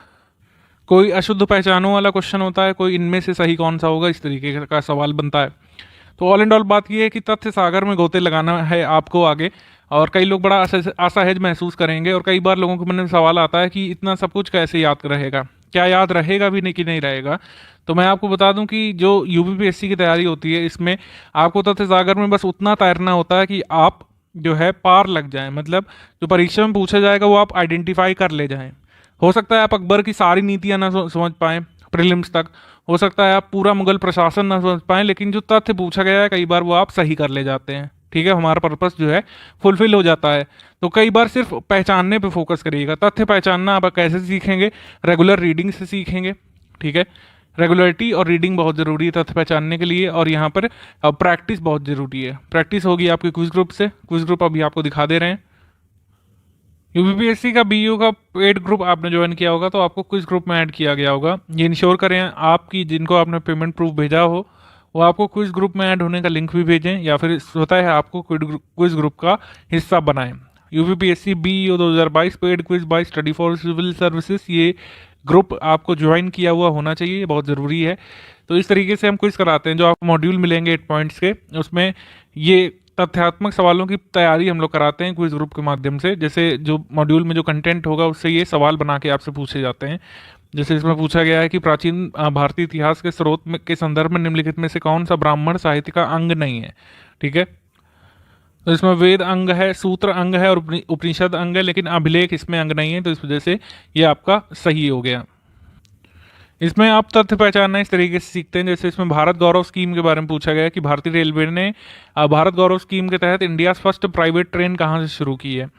कोई अशुद्ध पहचानों वाला क्वेश्चन होता है, कोई इनमें से सही कौन सा होगा, इस तरीके का सवाल बनता है। तो ऑल एंड ऑल बात यह है कि तथ्य सागर में गोते लगाना है आपको आगे, और कई लोग बड़ा असहज महसूस करेंगे, और कई बार लोगों के मन में सवाल आता है कि इतना सब कुछ कैसे याद रहेगा, क्या याद रहेगा भी नहीं कि नहीं रहेगा। तो मैं आपको बता दूं कि जो यूपीपीएससी की तैयारी होती है इसमें आपको तथ्य सागर में बस उतना तैरना होता है कि आप जो है पार लग जाएं, मतलब जो परीक्षा में पूछा जाएगा वो आप आइडेंटिफाई कर ले जाएं। हो सकता है आप अकबर की सारी नीतियां ना समझ पाएं प्रीलिम्स तक, हो सकता है आप पूरा मुगल प्रशासन ना समझ पाएं, लेकिन जो तथ्य पूछा गया है कई बार वो आप सही कर ले जाते हैं। ठीक है, हमारा पर्पस जो है फुलफिल हो जाता है। तो कई बार सिर्फ पहचानने पे फोकस करिएगा। तथ्य पहचानना आप कैसे सीखेंगे? रेगुलर रीडिंग से सीखेंगे। ठीक है, रेगुलरिटी और रीडिंग बहुत ज़रूरी है तथ्य पहचानने के लिए, और यहाँ पर प्रैक्टिस बहुत ज़रूरी है। प्रैक्टिस होगी आपके क्विज ग्रुप से। क्विज ग्रुप अभी आपको दिखा दे रहे हैं। यूपीपीएससी का बीईओ का पेड ग्रुप आपने ज्वाइन किया होगा तो आपको क्विज ग्रुप में ऐड किया गया होगा। ये इंश्योर करें आपकी जिनको आपने पेमेंट प्रूफ भेजा हो वो आपको क्विज ग्रुप में ऐड होने का लिंक भी भेजें, या फिर स्वतः है आपको क्विज ग्रुप का हिस्सा बनाएं। UPPSC BEO 2022 paid quiz by study for civil services, ये ग्रुप आपको ज्वाइन किया हुआ होना चाहिए, ये बहुत ज़रूरी है। तो इस तरीके से हम क्विज कराते हैं। जो आपको मॉड्यूल मिलेंगे 8 पॉइंट्स के, उसमें ये तथ्यात्मक सवालों की तैयारी हम लोग कराते हैं क्विज ग्रुप के माध्यम से। जैसे जो मॉड्यूल में जो कंटेंट होगा उससे ये सवाल बना के आपसे पूछे जाते हैं। जैसे इसमें पूछा गया है कि प्राचीन भारतीय इतिहास के स्रोत में के संदर्भ में निम्नलिखित में से कौन सा ब्राह्मण साहित्य का अंग नहीं है। ठीक है, तो इसमें वेद अंग है, सूत्र अंग है और उपनिषद अंग है, लेकिन अभिलेख इसमें अंग नहीं है, तो इस वजह से ये आपका सही हो गया। इसमें आप तथ्य पहचानना इस तरीके से सीखते हैं। जैसे इसमें भारत गौरव स्कीम के बारे में पूछा गया कि भारतीय रेलवे ने भारत गौरव स्कीम के तहत इंडिया फर्स्ट प्राइवेट ट्रेन कहाँ से शुरू की है।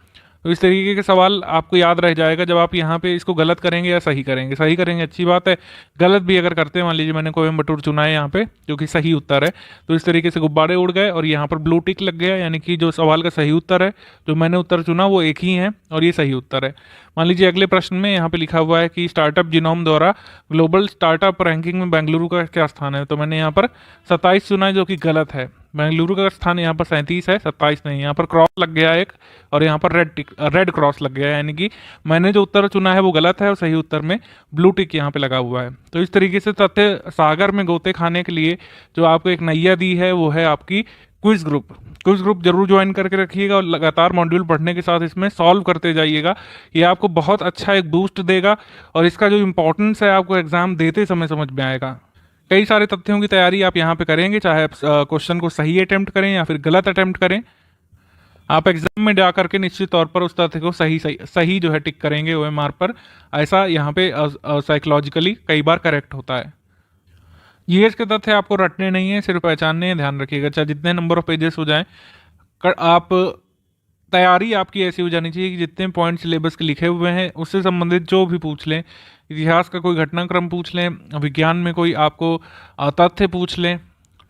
तो इस तरीके के सवाल आपको याद रह जाएगा जब आप यहाँ पे इसको गलत करेंगे या सही करेंगे। सही करेंगे अच्छी बात है, गलत भी अगर करते हैं, मान लीजिए मैंने कोयम्बटूर चुना है यहाँ पे जो कि सही उत्तर है, तो इस तरीके से गुब्बारे उड़ गए और यहाँ पर ब्लू टिक लग गया, यानी कि जो सवाल का सही उत्तर है, जो मैंने उत्तर चुना वो एक ही है और ये सही उत्तर है। मान लीजिए अगले प्रश्न में यहाँ पे लिखा हुआ है कि स्टार्टअप जिनोम द्वारा ग्लोबल स्टार्टअप रैंकिंग में बेंगलुरु का क्या स्थान है। तो मैंने यहाँ पर 27 चुना है जो कि गलत है। बेंगलुरु का स्थान यहाँ पर 37 है, 27 नहीं। यहाँ पर क्रॉस लग गया एक और यहाँ पर रेड क्रॉस लग गया, यानी कि मैंने जो उत्तर चुना है वो गलत है और सही उत्तर में ब्लू टिक यहाँ पे लगा हुआ है। तो इस तरीके से तथ्य सागर में गोते खाने के लिए जो आपको एक नैया दी है वो है आपकी क्विज ग्रुप। क्विज ग्रुप जरूर ज्वाइन करके रखिएगा और लगातार मॉड्यूल पढ़ने के साथ इसमें सॉल्व करते जाइएगा। ये आपको बहुत अच्छा एक बूस्ट देगा और इसका जो इम्पोर्टेंस है आपको एग्जाम देते समय समझ में आएगा। कई सारे तथ्यों की तैयारी आप यहाँ पे करेंगे, चाहे आप क्वेश्चन को सही अटेम्प्ट करें या फिर गलत अटेम्प्ट करें। आप एग्जाम में जा करके निश्चित तौर पर उस तथ्य को सही जो है टिक करेंगे ओएमआर पर। ऐसा यहाँ पे साइकोलॉजिकली कई बार करेक्ट होता है। जीएस के तथ्य आपको रटने नहीं है, सिर्फ पहचानने हैं। ध्यान रखिएगा, चाहे जितने नंबर ऑफ पेजेस हो जाएं, आप तैयारी आपकी ऐसी हो जानी चाहिए कि जितने पॉइंट सिलेबस के लिखे हुए हैं उससे संबंधित जो भी पूछ लें, इतिहास का कोई घटनाक्रम पूछ लें, विज्ञान में कोई आपको तथ्य पूछ लें,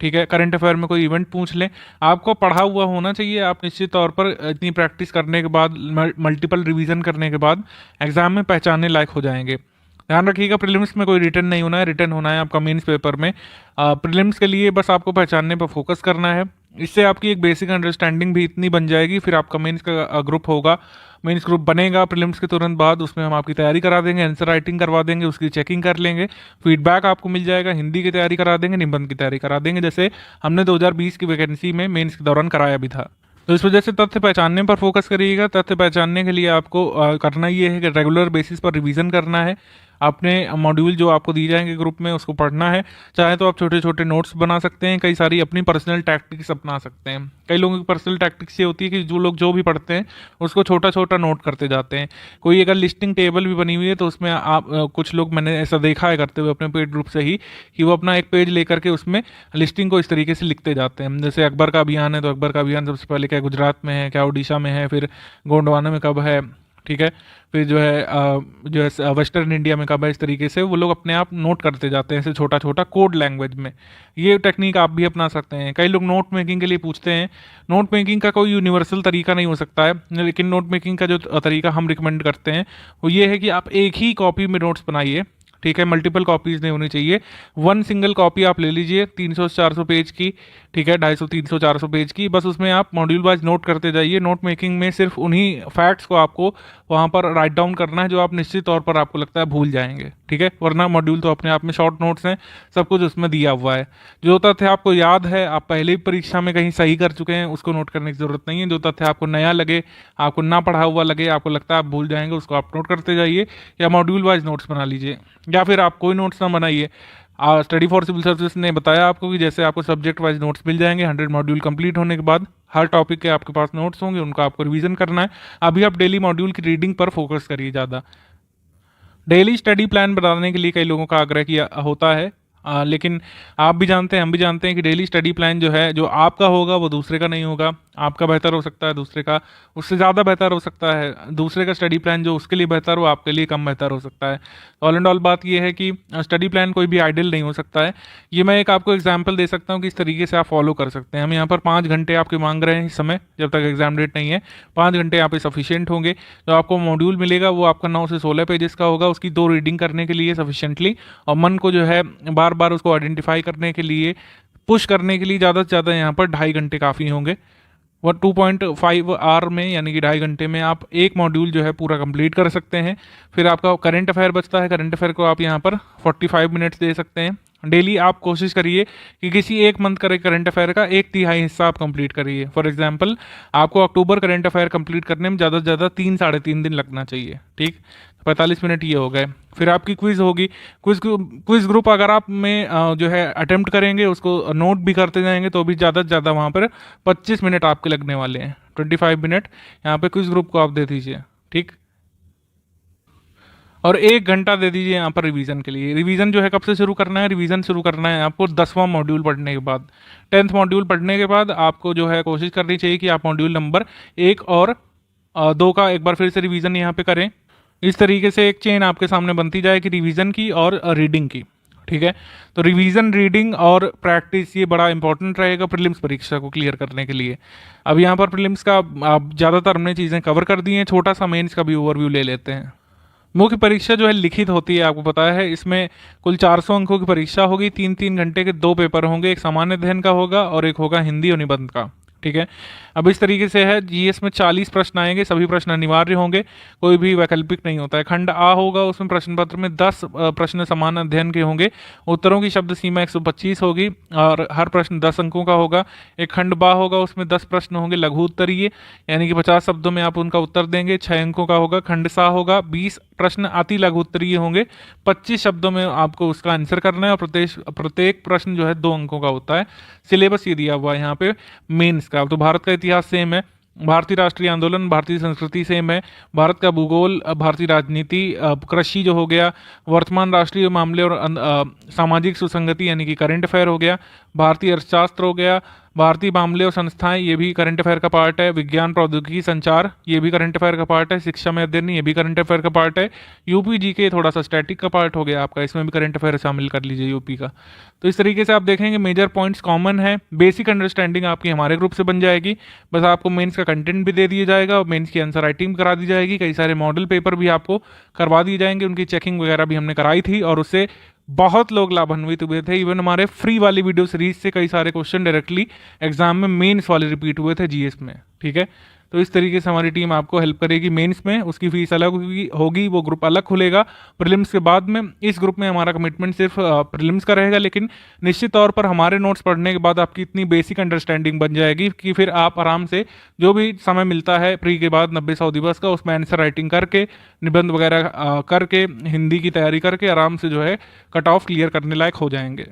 ठीक है, करंट अफेयर में कोई इवेंट पूछ लें, आपको पढ़ा हुआ होना चाहिए। आप निश्चित तौर पर इतनी प्रैक्टिस करने के बाद, मल्टीपल रिवीजन करने के बाद एग्जाम में पहचानने लायक हो जाएंगे। ध्यान रखिएगा, प्रीलिम्स में कोई रिटर्न नहीं होना है, रिटर्न होना है आपका मेंस पेपर में। प्रीलिम्स के लिए बस आपको पहचानने पर फोकस करना है। इससे आपकी एक बेसिक अंडरस्टैंडिंग भी इतनी बन जाएगी, फिर आपका मेंस का ग्रुप होगा, मेंस ग्रुप बनेगा प्रीलिम्स के तुरंत बाद। उसमें हम आपकी तैयारी करा देंगे, आंसर राइटिंग करवा देंगे, उसकी चेकिंग कर लेंगे, फीडबैक आपको मिल जाएगा, हिंदी की तैयारी करा देंगे, निबंध की तैयारी करा देंगे, जैसे हमने 2020 की वैकेंसी में मेंस के दौरान कराया भी था। तो इस वजह से तथ्य पहचानने पर फोकस करिएगा। तथ्य पहचानने के लिए आपको करना ये है कि रेगुलर बेसिस पर रिवीजन करना है। अपने मॉड्यूल जो आपको दी जाएंगे ग्रुप में उसको पढ़ना है। चाहे तो आप छोटे छोटे नोट्स बना सकते हैं, कई सारी अपनी पर्सनल टैक्टिक्स अपना सकते हैं। कई लोगों की पर्सनल टैक्टिक्स ये होती है कि जो लोग जो भी पढ़ते हैं उसको छोटा छोटा नोट करते जाते हैं। कोई अगर लिस्टिंग टेबल भी बनी हुई है तो उसमें आप कुछ लोग मैंने ऐसा देखा है करते हुए अपने पेड ग्रुप से ही, कि वो अपना एक पेज लेकर के उसमें लिस्टिंग को इस तरीके से लिखते जाते हैं। जैसे अकबर का अभियान है तो अकबर का अभियान सबसे पहले क्या गुजरात में है, क्या उड़ीसा में है, फिर गोंडवाना में कब है, ठीक है, फिर जो है वेस्टर्न इंडिया में कब है। इस तरीके से वो लोग अपने आप नोट करते जाते हैं, ऐसे छोटा छोटा कोड लैंग्वेज में। ये टेक्निक आप भी अपना सकते हैं। कई लोग नोट मेकिंग के लिए पूछते हैं। नोट मेकिंग का कोई यूनिवर्सल तरीका नहीं हो सकता है, लेकिन नोट मेकिंग का जो तरीका हम रिकमेंड करते हैं वो ये है कि आप एक ही कॉपी में नोट्स बनाइए, ठीक है, मल्टीपल कॉपीज नहीं होनी चाहिए। वन सिंगल कॉपी आप ले लीजिए 300 से 400 पेज की, ठीक है, 250 300 400 पेज की, बस उसमें आप मॉड्यूल वाइज नोट करते जाइए। नोट मेकिंग में सिर्फ उन्हीं फैक्ट्स को आपको वहाँ पर राइट डाउन करना है जो आप निश्चित तौर पर आपको लगता है भूल जाएंगे, ठीक है, वरना मॉड्यूल तो अपने आप में शॉर्ट नोट्स हैं, सब कुछ उसमें दिया हुआ है। जो तथ्य आपको याद है, आप पहले ही परीक्षा में कहीं सही कर चुके हैं, उसको नोट करने की जरूरत नहीं है। जो तथ्य आपको नया लगे, आपको ना पढ़ा हुआ लगे, आपको लगता है आप भूल जाएंगे, उसको आप नोट करते जाइए या मॉड्यूल वाइज नोट्स बना लीजिए, या फिर आप कोई नोट्स ना बनाइए। स्टडी फॉर सिविल सर्विस ने बताया आपको कि जैसे आपको सब्जेक्ट वाइज नोट्स मिल जाएंगे 100 मॉड्यूल कंप्लीट होने के बाद, हर टॉपिक के आपके पास नोट्स होंगे, उनका आपको रिवीजन करना है। अभी आप डेली मॉड्यूल की रीडिंग पर फोकस करिए ज़्यादा। डेली स्टडी प्लान बनाने के लिए कई लोगों का आग्रह किया होता है, लेकिन आप भी जानते हैं, हम भी जानते हैं कि डेली स्टडी प्लान जो है, जो आपका होगा वो दूसरे का नहीं होगा। आपका बेहतर हो सकता है, दूसरे का उससे ज़्यादा बेहतर हो सकता है। दूसरे का स्टडी प्लान जो उसके लिए बेहतर हो, आपके लिए कम बेहतर हो सकता है। ऑल एंड ऑल बात ये है कि स्टडी प्लान कोई भी आइडियल नहीं हो सकता है। ये मैं एक आपको एग्जाम्पल दे सकता हूँ कि इस तरीके से आप फॉलो कर सकते हैं। हम यहाँ पर 5 घंटे आपके मांग रहे हैं इस समय, जब तक एग्जाम डेट नहीं है। 5 घंटे यहाँ पे सफिशियंट होंगे। जो आपको मॉड्यूल मिलेगा वो आपका 9 से 16 पेजेस का होगा, उसकी 2 रीडिंग करने के लिए सफिशिएंटली, और मन को जो है बार बार उसको आइडेंटिफाई करने के लिए, पुश करने के लिए ज़्यादा से ज़्यादा यहाँ पर 2.5 घंटे काफ़ी होंगे। वो 2.5 आवर में, यानी कि 2.5 घंटे में आप एक मॉड्यूल जो है पूरा कंप्लीट कर सकते हैं। फिर आपका करंट अफेयर बचता है, करंट अफेयर को आप यहाँ पर 45 मिनट्स दे सकते हैं। डेली आप कोशिश करिए कि किसी एक मंथ का करंट अफेयर का 1/3 हिस्सा आप कंप्लीट करिए। फॉर एग्जांपल, आपको अक्टूबर करंट अफेयर कंप्लीट करने में ज़्यादा से ज़्यादा 3-3.5 दिन लगना चाहिए। ठीक, 45 मिनट ये हो गए। फिर आपकी क्विज़ होगी। क्विज़ ग्रुप अगर आप में जो है अटेम्प्ट करेंगे, उसको नोट भी करते जाएंगे, तो भी ज़्यादा से ज़्यादा वहाँ पर 25 मिनट आपके लगने वाले हैं। 25 मिनट यहाँ पे क्विज़ ग्रुप को आप दे दीजिए। ठीक, और 1 घंटा दे दीजिए यहाँ पर रिवीजन के लिए। रिवीजन जो है कब से शुरू करना है? रिवीजन शुरू करना है आपको 10वां मॉड्यूल पढ़ने के बाद। 10th मॉड्यूल पढ़ने के बाद आपको जो है कोशिश करनी चाहिए कि आप मॉड्यूल नंबर 1 और 2 का एक बार फिर से रिवीजन यहाँ पे करें। इस तरीके से एक चेन आपके सामने बनती जाए कि रिवीजन की और रीडिंग की। ठीक है, तो रिवीजन, रीडिंग और प्रैक्टिस ये बड़ा इंपॉर्टेंट रहेगा प्रीलिम्स परीक्षा को क्लियर करने के लिए। अब यहाँ पर प्रीलिम्स का आप ज़्यादातर हमने चीज़ें कवर कर दी हैं, छोटा सा मेंस का भी ओवरव्यू ले लेते हैं। मुख्य परीक्षा जो है लिखित होती है, आपको पता है। इसमें कुल 400 अंकों की परीक्षा होगी। 3-3 घंटे के 2 पेपर होंगे, एक सामान्य अध्ययन का होगा और एक होगा हिंदी और निबंध का। ठीक है, अब इस तरीके से है, जीएस में 40 प्रश्न आएंगे, सभी प्रश्न अनिवार्य होंगे, कोई भी वैकल्पिक नहीं होता है। खंड आ होगा, उसमें प्रश्न पत्र में 10 प्रश्न सामान्य अध्ययन के होंगे। उत्तरों की शब्द सीमा 125 होगी और हर प्रश्न 10 अंकों का होगा। एक खंड बा होगा, उसमें 10 प्रश्न होंगे लघु उत्तरीय, यानी कि 50 शब्दों में आप उनका उत्तर देंगे, 6 अंकों का होगा। खंड सा होगा, 20 प्रश्न अति लघु उत्तरीय होंगे, 25 शब्दों में आपको उसका आंसर करना है और प्रत्येक प्रश्न जो है 2 अंकों का होता है। सिलेबस ये दिया हुआ है यहाँ पे मेंस का। तो भारत का इतिहास सेम है, भारतीय राष्ट्रीय आंदोलन, भारतीय संस्कृति सेम है, भारत का भूगोल, भारतीय राजनीति, कृषि जो हो गया, वर्तमान राष्ट्रीय मामले और सामाजिक सुसंगति यानी कि करंट अफेयर हो गया, भारतीय अर्थशास्त्र हो गया, भारतीय मामले और संस्थाएं ये भी करंट अफेयर का पार्ट है, विज्ञान प्रौद्योगिकी संचार ये भी करंट अफेयर का पार्ट है, शिक्षा में अध्ययन ये भी करंट अफेयर का पार्ट है, यूपी जीके थोड़ा सा स्टैटिक का पार्ट हो गया आपका, इसमें भी करंट अफेयर शामिल कर लीजिए यूपी का। तो इस तरीके से आप देखेंगे मेजर पॉइंट्स कॉमन है, बेसिक अंडरस्टैंडिंग आपकी हमारे ग्रुप से बन जाएगी। बस आपको मेंस का कंटेंट भी दे दिया जाएगा और मेंस की आंसर राइटिंग करा दी जाएगी, कई सारे मॉडल पेपर भी आपको करवा दिए जाएंगे, उनकी चेकिंग वगैरह भी हमने कराई थी और उससे बहुत लोग लाभान्वित हुए थे। इवन हमारे फ्री वाली वीडियो सीरीज से कई सारे क्वेश्चन डायरेक्टली एग्जाम में मेंस वाले रिपीट हुए थे जीएस में। ठीक है, तो इस तरीके से हमारी टीम आपको हेल्प करेगी मेंस में। उसकी फीस अलग होगी, वो ग्रुप अलग खुलेगा प्रीलिम्स के बाद में। इस ग्रुप में हमारा कमिटमेंट सिर्फ प्रीलिम्स का रहेगा, लेकिन निश्चित तौर पर हमारे नोट्स पढ़ने के बाद आपकी इतनी बेसिक अंडरस्टैंडिंग बन जाएगी कि फिर आप आराम से जो भी समय मिलता है प्री के बाद 90-100 दिवस का, उसमें आंसर राइटिंग करके, निबंध वगैरह करके, हिंदी की तैयारी करके आराम से जो है कट ऑफ क्लियर करने लायक हो जाएंगे।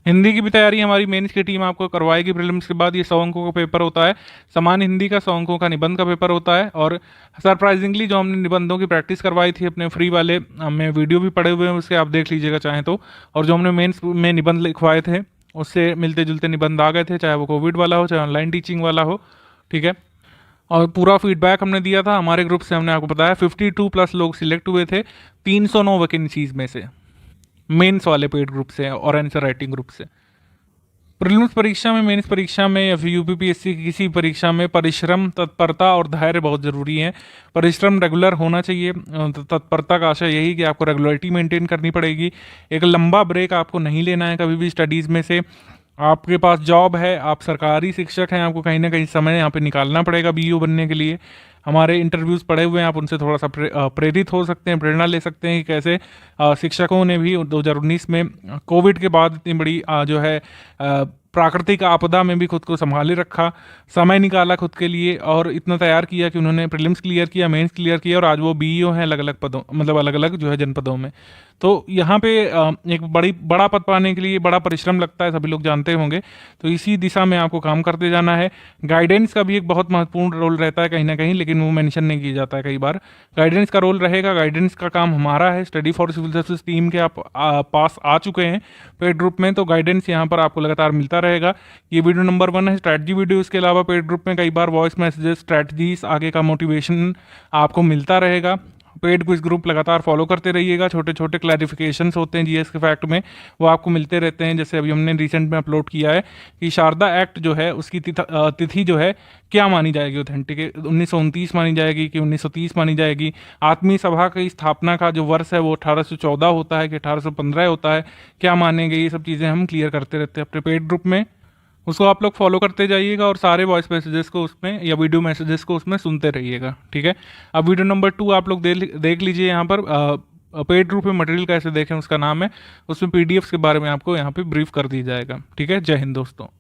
हिंदी की भी तैयारी हमारी मेंस की टीम आपको करवाएगी प्रीलिम्स के बाद। ये 100 अंकों का पेपर होता है, सामान्य हिंदी का 100 अंकों का निबंध का पेपर होता है। और सरप्राइजिंगली जो हमने निबंधों की प्रैक्टिस करवाई थी अपने फ्री वाले में, वीडियो भी पड़े हुए हैं उसके, आप देख लीजिएगा चाहें तो। और जो हमने मेंस में निबंध लिखवाए थे उससे मिलते जुलते निबंध आ गए थे, चाहे वो कोविड वाला हो, चाहे ऑनलाइन टीचिंग वाला हो। ठीक है, और पूरा फीडबैक हमने दिया था हमारे ग्रुप से। हमने आपको बताया 52+ लोग सिलेक्ट हुए थे 309 वैकेंसीज में से, मेंस वाले पेड ग्रुप से और आंसर राइटिंग ग्रुप से। प्रीलिम्स परीक्षा में, मेंस परीक्षा में या फिर यूपीपीएससी की किसी परीक्षा में परिश्रम, तत्परता और धैर्य बहुत ज़रूरी है। परिश्रम रेगुलर होना चाहिए, तत्परता का आशय यही कि आपको रेगुलरिटी मेंटेन करनी पड़ेगी। एक लंबा ब्रेक आपको नहीं लेना है कभी भी स्टडीज़ में से। आपके पास जॉब है, आप सरकारी शिक्षक हैं, आपको कहीं ना कहीं समय यहाँ पे निकालना पड़ेगा बीईओ बनने के लिए। हमारे इंटरव्यूज़ पढ़े हुए हैं, आप उनसे थोड़ा सा प्रेरित हो सकते हैं, प्रेरणा ले सकते हैं कि कैसे शिक्षकों ने भी 2019 में कोविड के बाद इतनी बड़ी जो है प्राकृतिक आपदा में भी खुद को संभाले रखा, समय निकाला खुद के लिए और इतना तैयार किया कि उन्होंने प्रीलिम्स क्लियर किया, मेंस क्लियर किया और आज वो बीईओ हैं अलग अलग पदों, मतलब अलग अलग जो है जनपदों में। तो यहाँ पे एक बड़ा पद पाने के लिए बड़ा परिश्रम लगता है, सभी लोग जानते होंगे। तो इसी दिशा में आपको काम करते जाना है। गाइडेंस का भी एक बहुत महत्वपूर्ण रोल रहता है कहीं ना कहीं, लेकिन लेकिन वो मेंशन नहीं किया जाता है कई बार। गाइडेंस का रोल रहेगा, गाइडेंस का काम हमारा है। Study for civil services team के आप पास आ चुके हैं पेड ग्रुप में, तो गाइडेंस यहाँ पर आपको लगातार मिलता रहेगा। ये वीडियो नंबर 1 है स्ट्रैटेजी वीडियो। इसके अलावा पेड ग्रुप में कई बार वॉइस मैसेजेस, स्ट्रैटेजीज, आगे का मोटिवेशन आपको मिलता रहेगा। पेड क्विज ग्रुप लगातार फॉलो करते रहिएगा। छोटे छोटे क्लैरिफिकेशंस होते हैं जीएस के फैक्ट में, वो आपको मिलते रहते हैं। जैसे अभी हमने रिसेंट में अपलोड किया है कि शारदा एक्ट जो है उसकी तिथि जो है क्या मानी जाएगी, ऑथेंटिक 1929 मानी जाएगी कि 1930 मानी जाएगी। आत्मीय सभा की स्थापना का जो वर्ष है वो 1814 होता है कि 1815 होता है, क्या मानेंगे, ये सब चीज़ें हम क्लियर करते रहते हैं अपने पेड ग्रुप में। उसको आप लोग फॉलो करते जाइएगा और सारे वॉइस मैसेजेस को उसमें या वीडियो मैसेजेस को उसमें सुनते रहिएगा, ठीक है। अब वीडियो नंबर 2 आप लोग देख लीजिए। यहाँ पर पेड ग्रुप में मटेरियल कैसे देखें उसका नाम है, उसमें पीडीएफ्स के बारे में आपको यहाँ पे ब्रीफ कर दिया जाएगा, ठीक है। जय हिंद दोस्तों।